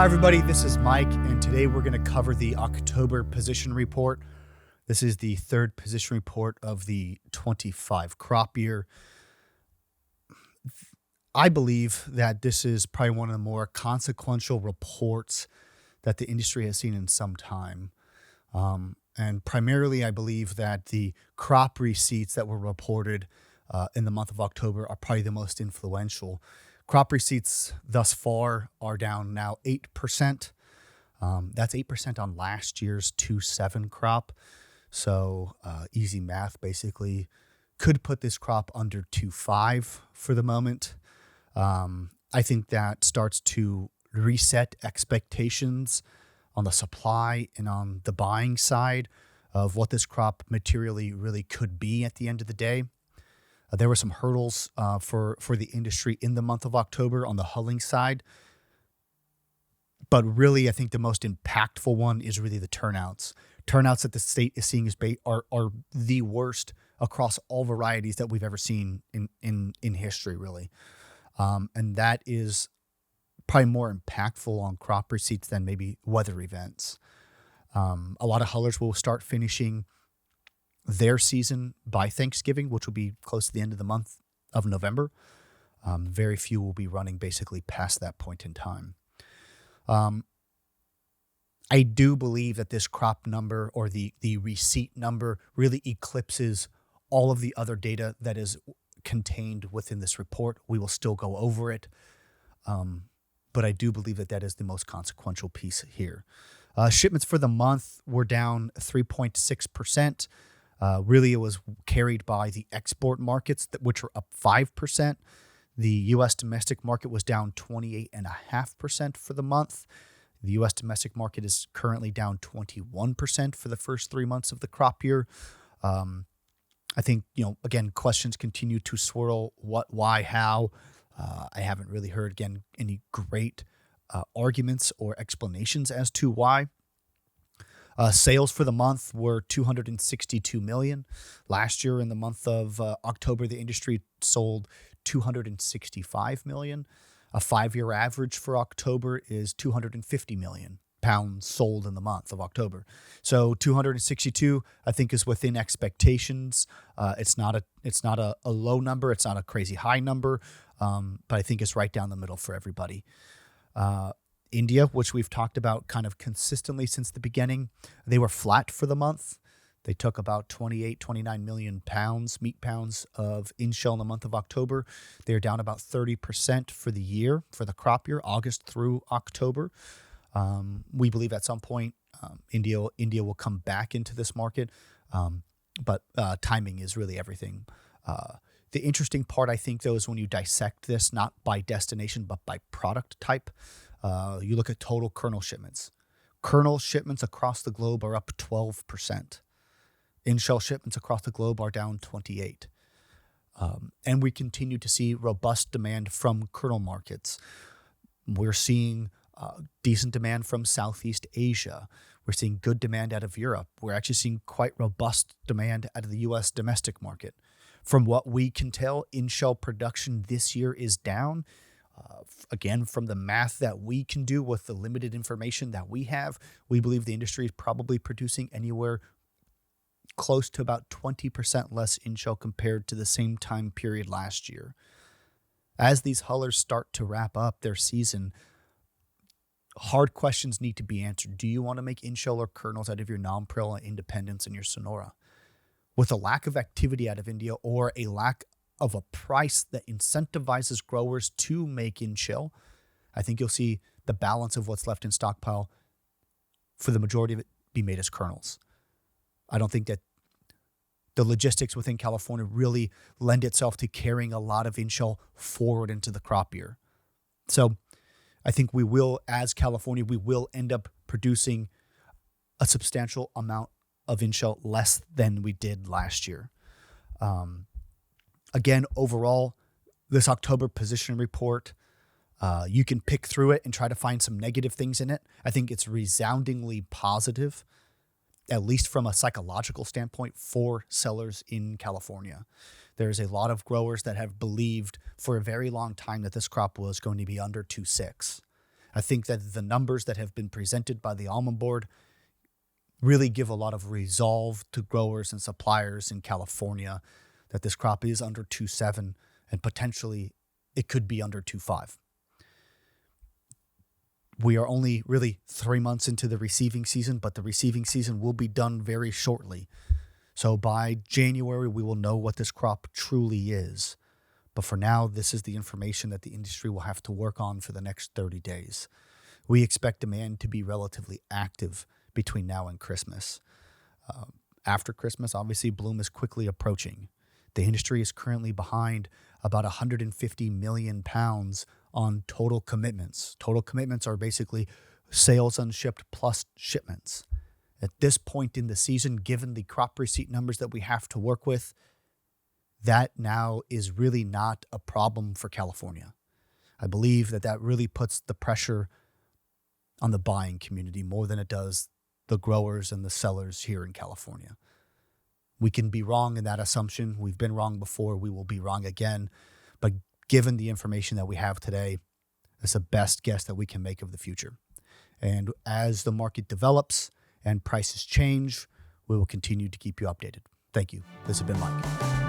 Hi, everybody. This is Mike, and today we're going to cover the October position report. This is the third position report of the 25 crop year. I believe that this is probably one of the more consequential reports that the industry has seen in some time. And primarily, I believe that the crop receipts that were reported in the month of October are probably the most influential. Crop receipts thus far are down now 8%. That's 8% on last year's 2.7 crop. So easy math basically could put this crop under 2.5 for the moment. I think that starts to reset expectations on the supply and on the buying side of what this crop materially really could be at the end of the day. There were some hurdles for the industry in the month of October on the hulling side. But really, I think the most impactful one is really the turnouts. Turnouts that the state is seeing are the worst across all varieties that we've ever seen in history, really. And that is probably more impactful on crop receipts than maybe weather events. A lot of hullers will start finishing their season by Thanksgiving, which will be close to the end of the month of November. Very few will be running basically past that point in time. I do believe that this crop number or the receipt number really eclipses all of the other data that is contained within this report. We will still go over it. But I do believe that is the most consequential piece here. Shipments for the month were down 3.6%. Really, it was carried by the export markets, which were up 5%. The U.S. domestic market was down 28.5% for the month. The U.S. domestic market is currently down 21% for the first 3 months of the crop year. I think, again, questions continue to swirl. What, why, how? I haven't really heard, again, any great arguments or explanations as to why. Sales for the month were $262 million. Last year, in the month of October, the industry sold $265 million. A 5-year average for October is 250 million pounds sold in the month of October. So 262, I think, is within expectations. It's not a low number. It's not a crazy high number, but I think it's right down the middle for everybody. India, which we've talked about kind of consistently since the beginning, they were flat for the month. They took about 29 million meat pounds of in-shell in the month of October. They're down about 30% for the year, for the crop year, August through October. We believe at some point India will come back into this market, but timing is really everything. The interesting part, I think, though, is when you dissect this, not by destination, but by product type. You look at total kernel shipments. Kernel shipments across the globe are up 12%. In-shell shipments across the globe are down 28%. And we continue to see robust demand from kernel markets. We're seeing decent demand from Southeast Asia. We're seeing good demand out of Europe. We're actually seeing quite robust demand out of the U.S. domestic market. From what we can tell, in-shell production this year is down. Again, from the math that we can do with the limited information that we have, we believe the industry is probably producing anywhere close to about 20% less in-shell compared to the same time period last year. As these hullers start to wrap up their season, hard questions need to be answered. Do you want to make in-shell or kernels out of your Nonpareil and Independence and your Sonora? With a lack of activity out of India or a lack of a price that incentivizes growers to make in-shell, I think you'll see the balance of what's left in stockpile for the majority of it be made as kernels. I don't think that the logistics within California really lend itself to carrying a lot of in-shell forward into the crop year. So I think we will, as California, we will end up producing a substantial amount of in-shell less than we did last year. Again, overall, this October position report, you can pick through it and try to find some negative things in it. I think it's resoundingly positive, at least from a psychological standpoint, for sellers in California. There's a lot of growers that have believed for a very long time that this crop was going to be under 2.6. I think that the numbers that have been presented by the almond board really give a lot of resolve to growers and suppliers in California that this crop is under 2.7 and potentially it could be under 2.5. We are only really 3 months into the receiving season, but the receiving season will be done very shortly. So by January, we will know what this crop truly is. But for now, this is the information that the industry will have to work on for the next 30 days. We expect demand to be relatively active between now and Christmas. After Christmas, obviously, bloom is quickly approaching. The industry is currently behind about 150 million pounds on total commitments. Total commitments are basically sales unshipped plus shipments. At this point in the season, given the crop receipt numbers that we have to work with, that now is really not a problem for California. I believe that that really puts the pressure on the buying community more than it does the growers and the sellers here in California. We can be wrong in that assumption. We've been wrong before. We will be wrong again. But given the information that we have today, it's the best guess that we can make of the future. And as the market develops and prices change, we will continue to keep you updated. Thank you. This has been Mike.